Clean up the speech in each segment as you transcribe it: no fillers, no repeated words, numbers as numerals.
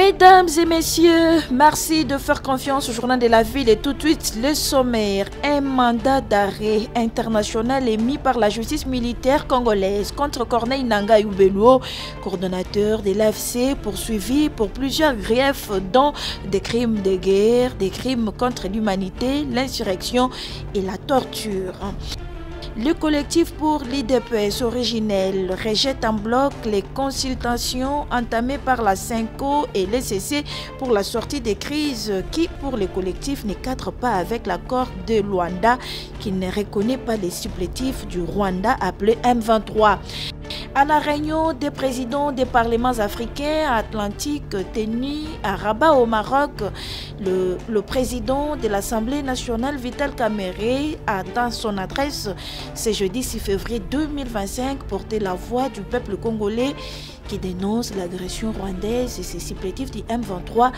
Mesdames et messieurs, merci de faire confiance au journal de la ville et tout de suite le sommaire. Un mandat d'arrêt international émis par la justice militaire congolaise contre Corneille Nangaa Yubelo, coordonnateur de l'AFC, poursuivi pour plusieurs griefs dont des crimes de guerre, des crimes contre l'humanité, l'insurrection et la torture. Le collectif pour l'IDPS originel rejette en bloc les consultations entamées par la CENCO et l'ECC pour la sortie des crises qui, pour le collectif, ne cadre pas avec l'accord de Luanda qui ne reconnaît pas les supplétifs du Rwanda appelé M23. À la réunion des présidents des parlements africains atlantiques tenue à Rabat au Maroc, le président de l'Assemblée nationale Vital Kamerhe a dans son adresse ce jeudi 6 février 2025 porté la voix du peuple congolais qui dénonce l'agression rwandaise et ses supplétifs du M23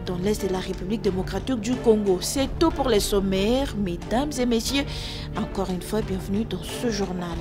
dans l'est de la République démocratique du Congo. C'est tout pour les sommaires, mesdames et messieurs. Encore une fois, bienvenue dans ce journal.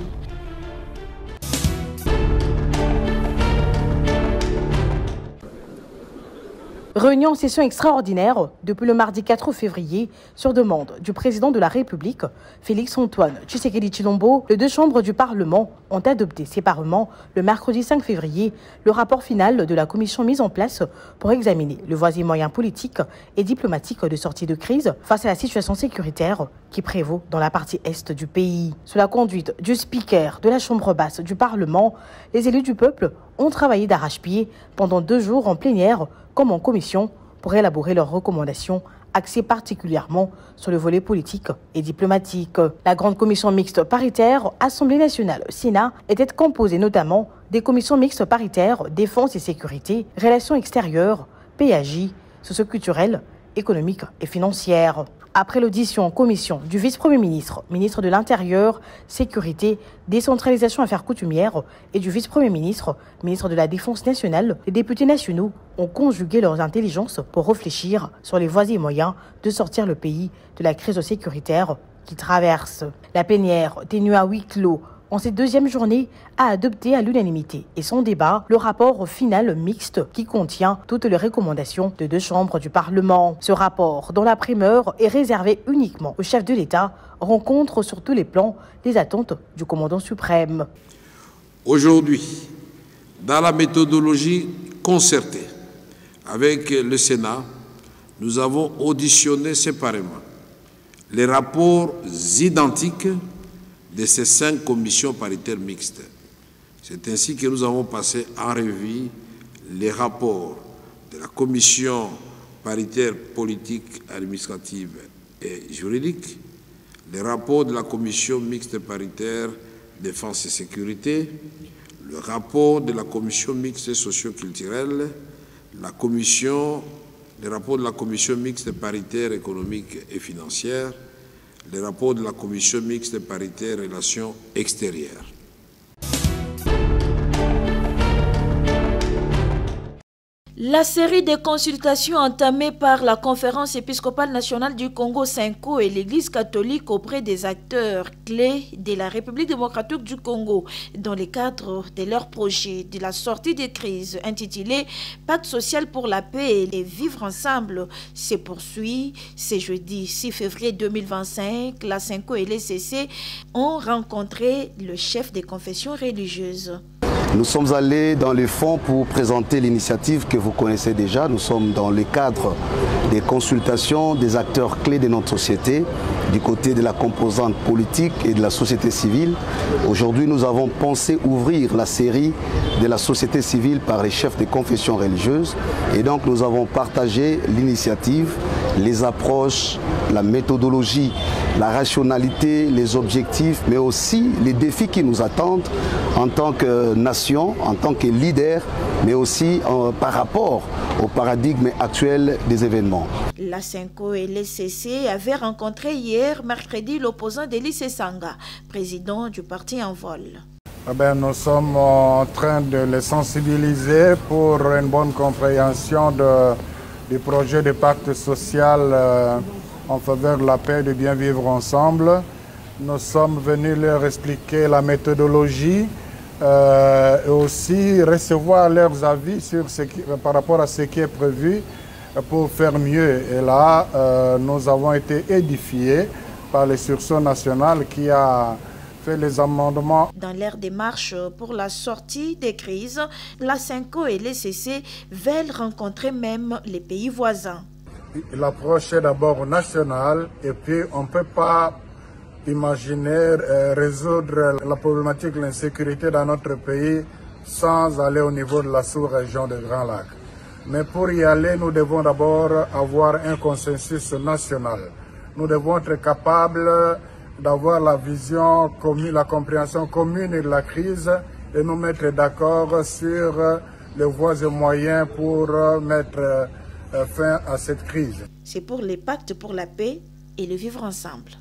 Réunion en session extraordinaire depuis le mardi 4 février sur demande du président de la République, Félix-Antoine Tshisekedi Tshilombo. Les deux chambres du Parlement ont adopté séparément le mercredi 5 février le rapport final de la commission mise en place pour examiner le voisin moyen politique et diplomatique de sortie de crise face à la situation sécuritaire qui prévaut dans la partie est du pays. Sous la conduite du speaker de la chambre basse du Parlement, les élus du peuple ont travaillé d'arrache-pied pendant 2 jours en plénière comme en commission pour élaborer leurs recommandations axées particulièrement sur le volet politique et diplomatique. La grande commission mixte paritaire Assemblée nationale Sénat était composée notamment des commissions mixtes paritaires Défense et sécurité, Relations extérieures, PAJ, socio-culturelle, économique et financière. Après l'audition en commission du vice-premier ministre, ministre de l'Intérieur, Sécurité, Décentralisation Affaires coutumières et du vice-premier ministre, ministre de la Défense nationale, les députés nationaux ont conjugué leurs intelligences pour réfléchir sur les voies et moyens de sortir le pays de la crise sécuritaire qu'il traverse. La plénière, tenue à huis clos, en cette deuxième journée, a adopté à l'unanimité et sans débat le rapport final mixte qui contient toutes les recommandations de 2 chambres du Parlement. Ce rapport, dont la primeur est réservée uniquement au chef de l'État, rencontre sur tous les plans les attentes du commandant suprême. Aujourd'hui, dans la méthodologie concertée avec le Sénat, nous avons auditionné séparément les rapports identiques de ces 5 commissions paritaires mixtes. C'est ainsi que nous avons passé en revue les rapports de la commission paritaire politique, administrative et juridique, les rapports de la commission mixte paritaire défense et sécurité, le rapport de la commission mixte socio-culturelle, les rapports de la commission mixte paritaire économique et financière, les rapports de la commission mixte paritaire relations extérieures. La série de consultations entamées par la Conférence épiscopale nationale du Congo CENCO et l'Église catholique auprès des acteurs clés de la République démocratique du Congo dans le cadre de leur projet de la sortie des crises intitulé « Pacte social pour la paix et vivre ensemble » se poursuit. Ce jeudi 6 février 2025, la CENCO et l'ECC ont rencontré le chef des confessions religieuses. Nous sommes allés dans les fonds pour présenter l'initiative que vous connaissez déjà. Nous sommes dans le cadre des consultations des acteurs clés de notre société, du côté de la composante politique et de la société civile. Aujourd'hui, nous avons pensé ouvrir la série de la société civile par les chefs des confessions religieuses. Et donc, nous avons partagé l'initiative, les approches, la méthodologie, la rationalité, les objectifs, mais aussi les défis qui nous attendent en tant que nation, en tant que leader, mais aussi par rapport au paradigme actuel des événements. La CENCO et l'ECC avaient rencontré hier, mercredi, l'opposant d'Élysée Sanga, président du parti En Vol. Nous sommes en train de les sensibiliser pour une bonne compréhension du projet de pacte social en faveur de la paix et de bien vivre ensemble. Nous sommes venus leur expliquer la méthodologie et aussi recevoir leurs avis sur par rapport à ce qui est prévu pour faire mieux. Et là, nous avons été édifiés par le sursaut national qui a fait les amendements. Dans leur démarche pour la sortie des crises, la CENCO et l'ECC veulent rencontrer même les pays voisins. L'approche est d'abord nationale et puis on ne peut pas imaginer résoudre la problématique de l'insécurité dans notre pays sans aller au niveau de la sous-région des Grands Lacs. Mais pour y aller, nous devons d'abord avoir un consensus national. Nous devons être capables d'avoir la vision commune, la compréhension commune de la crise et nous mettre d'accord sur les voies et moyens pour mettre fin à cette crise. C'est pour les pactes pour la paix et le vivre ensemble.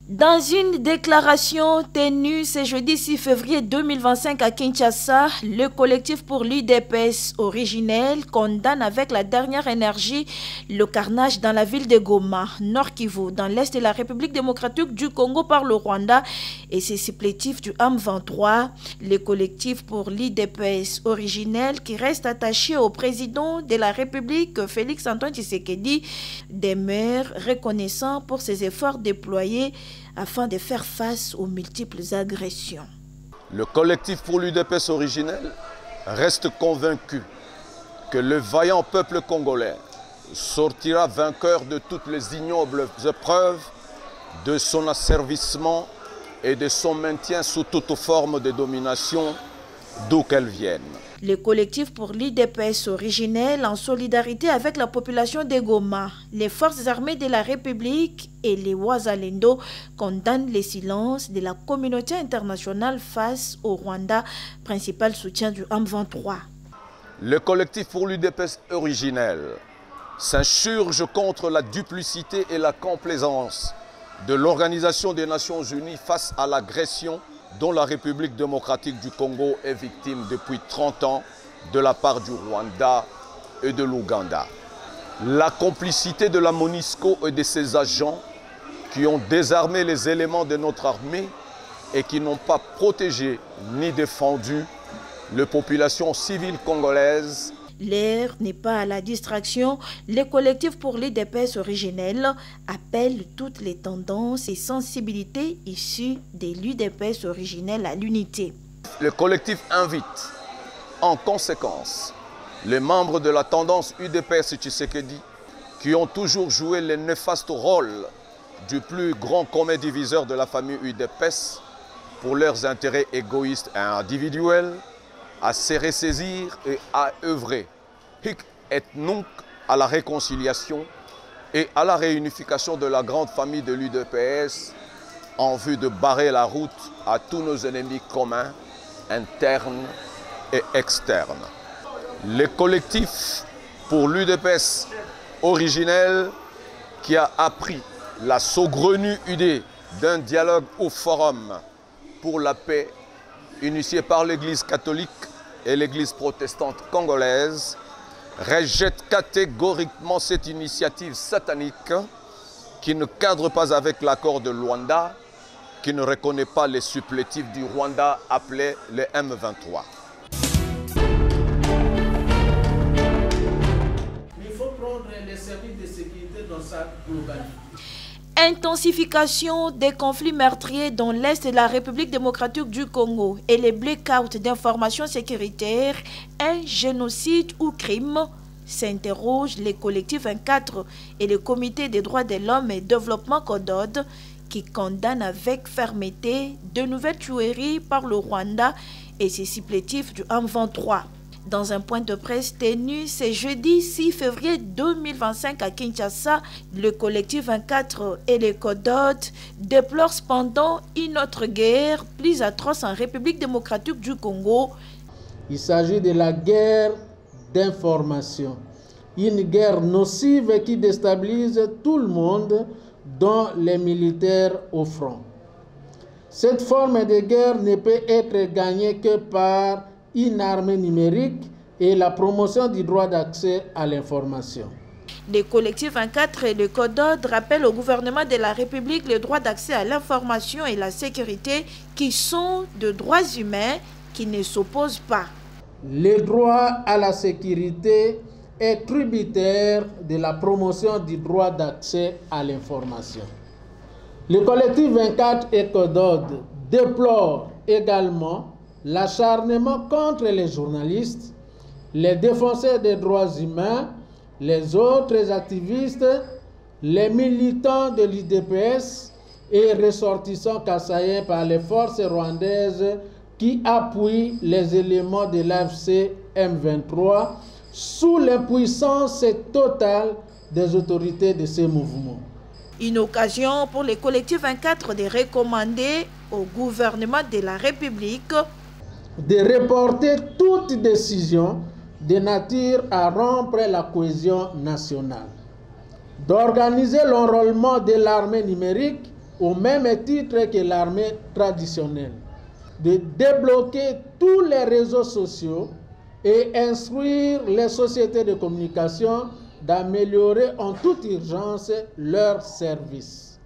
Dans une déclaration tenue ce jeudi 6 février 2025 à Kinshasa, le collectif pour l'UDPS originel condamne avec la dernière énergie le carnage dans la ville de Goma, Nord Kivu, dans l'est de la République démocratique du Congo par le Rwanda et ses supplétifs du AM23. Le collectif pour l'UDPS originel qui reste attaché au président de la République, Félix Antoine Tshisekedi, demeure reconnaissant pour ses efforts déployés afin de faire face aux multiples agressions. Le collectif pour l'UDPS originel reste convaincu que le vaillant peuple congolais sortira vainqueur de toutes les ignobles épreuves de son asservissement et de son maintien sous toute forme de domination, d'où qu'elle vienne. Le collectif pour l'UDPS originel, en solidarité avec la population de Goma, les forces armées de la République et les Wazalendo, condamnent les silences de la communauté internationale face au Rwanda, principal soutien du AM23. Le collectif pour l'UDPS originel s'insurge contre la duplicité et la complaisance de l'Organisation des Nations Unies face à l'agression dont la République démocratique du Congo est victime depuis 30 ans de la part du Rwanda et de l'Ouganda. La complicité de la MONUSCO et de ses agents qui ont désarmé les éléments de notre armée et qui n'ont pas protégé ni défendu les populations civiles congolaises. L'heure n'est pas à la distraction. Le collectif pour l'UDPS originel appelle toutes les tendances et sensibilités issues de l'UDPS originel à l'unité. Le collectif invite, en conséquence, les membres de la tendance UDPS Tshisekedi qui ont toujours joué le néfaste rôle du plus grand commun diviseur de la famille UDPS pour leurs intérêts égoïstes et individuels, à se ressaisir et à œuvrer et donc à la réconciliation et à la réunification de la grande famille de l'UDPS en vue de barrer la route à tous nos ennemis communs, internes et externes. Le collectif pour l'UDPS originel qui a appris la saugrenue idée d'un dialogue au forum pour la paix initié par l'Église catholique et l'Église protestante congolaise, rejette catégoriquement cette initiative satanique qui ne cadre pas avec l'accord de Luanda, qui ne reconnaît pas les supplétifs du Rwanda appelés les M23. Il faut prendre les services de sécurité dans sa globalité. Intensification des conflits meurtriers dans l'Est de la République démocratique du Congo et les blackouts d'informations sécuritaires, un génocide ou crime, s'interrogent les collectifs 24 et le Comité des droits de l'homme et développement CODOD qui condamnent avec fermeté de nouvelles tueries par le Rwanda et ses supplétifs du AM23. Dans un point de presse tenu ce jeudi 6 février 2025 à Kinshasa, le collectif 24 et les CODOD déplorent cependant une autre guerre plus atroce en République démocratique du Congo. Il s'agit de la guerre d'information, une guerre nocive qui déstabilise tout le monde, dont les militaires au front. Cette forme de guerre ne peut être gagnée que par une armée numérique et la promotion du droit d'accès à l'information. Les collectifs 24 et le Code d'ordre rappellent au gouvernement de la République les droits d'accès à l'information et la sécurité qui sont de droits humains qui ne s'opposent pas. Le droit à la sécurité est tributaire de la promotion du droit d'accès à l'information. Le collectif 24 et Code d'ordre déplore également l'acharnement contre les journalistes, les défenseurs des droits humains, les autres activistes, les militants de l'UDPS et ressortissants kassaïens par les forces rwandaises qui appuient les éléments de l'AFC M23 sous l'impuissance totale des autorités de ces mouvements. Une occasion pour les collectifs 24 de recommander au gouvernement de la République de reporter toute décision de nature à rompre la cohésion nationale, d'organiser l'enrôlement de l'armée numérique au même titre que l'armée traditionnelle, de débloquer tous les réseaux sociaux et instruire les sociétés de communication d'améliorer en toute urgence leurs services,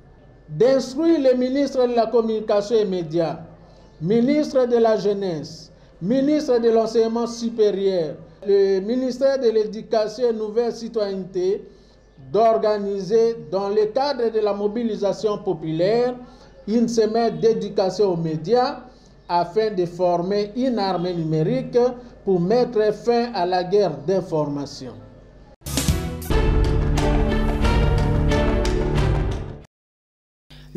d'instruire les ministres de la Communication et Médias, ministre de la Jeunesse, ministre de l'Enseignement supérieur, le ministère de l'Éducation et Nouvelle Citoyenneté, d'organiser dans le cadre de la mobilisation populaire une semaine d'éducation aux médias afin de former une armée numérique pour mettre fin à la guerre d'information.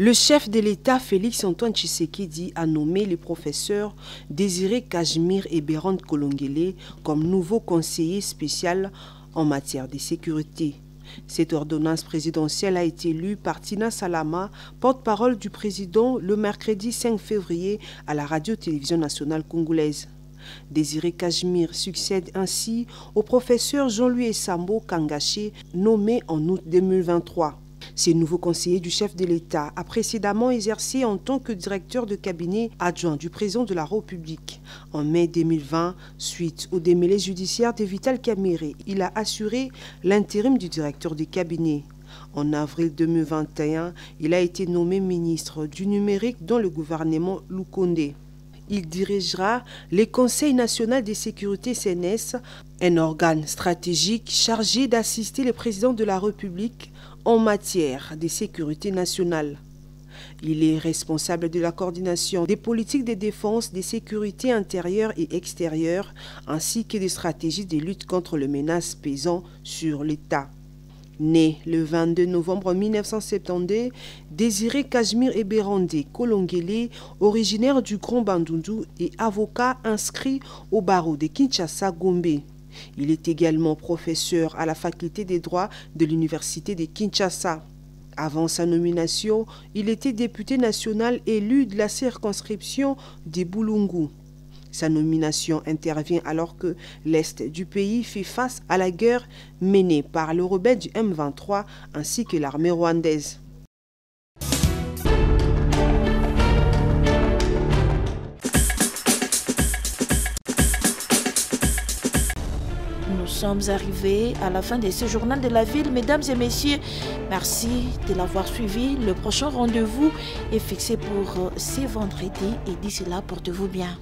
Le chef de l'État, Félix-Antoine Tshisekedi, a nommé les professeurs Désiré Cashmire et Bérande Kolongele comme nouveaux conseillers spéciaux en matière de sécurité. Cette ordonnance présidentielle a été lue par Tina Salama, porte-parole du président, le mercredi 5 février à la radio-télévision nationale congolaise. Désiré Cashmire succède ainsi au professeur Jean-Louis Essambo Kangaché, nommé en août 2023. Ce nouveau conseiller du chef de l'État a précédemment exercé en tant que directeur de cabinet adjoint du président de la République. En mai 2020, suite au démêlé judiciaire de Vital Kamerhe, il a assuré l'intérim du directeur de cabinet. En avril 2021, il a été nommé ministre du numérique dans le gouvernement Lukonde. Il dirigera le Conseil national de sécurité CNS, un organe stratégique chargé d'assister le président de la République en matière de sécurité nationale. Il est responsable de la coordination des politiques de défense, de sécurité intérieure et extérieure, ainsi que des stratégies de lutte contre les menaces pesant sur l'État. Né le 22 novembre 1972, Désiré Cashmire et Bérande Kolongele, originaire du Grand Bandundu et avocat inscrit au barreau de Kinshasa-Gombe. Il est également professeur à la faculté des droits de l'université de Kinshasa. Avant sa nomination, il était député national élu de la circonscription de Bulungu. Sa nomination intervient alors que l'Est du pays fait face à la guerre menée par le rebelle du M23 ainsi que l'armée rwandaise. Nous sommes arrivés à la fin de ce journal de la ville. Mesdames et messieurs, merci de l'avoir suivi. Le prochain rendez-vous est fixé pour ce vendredi et d'ici là, portez-vous bien.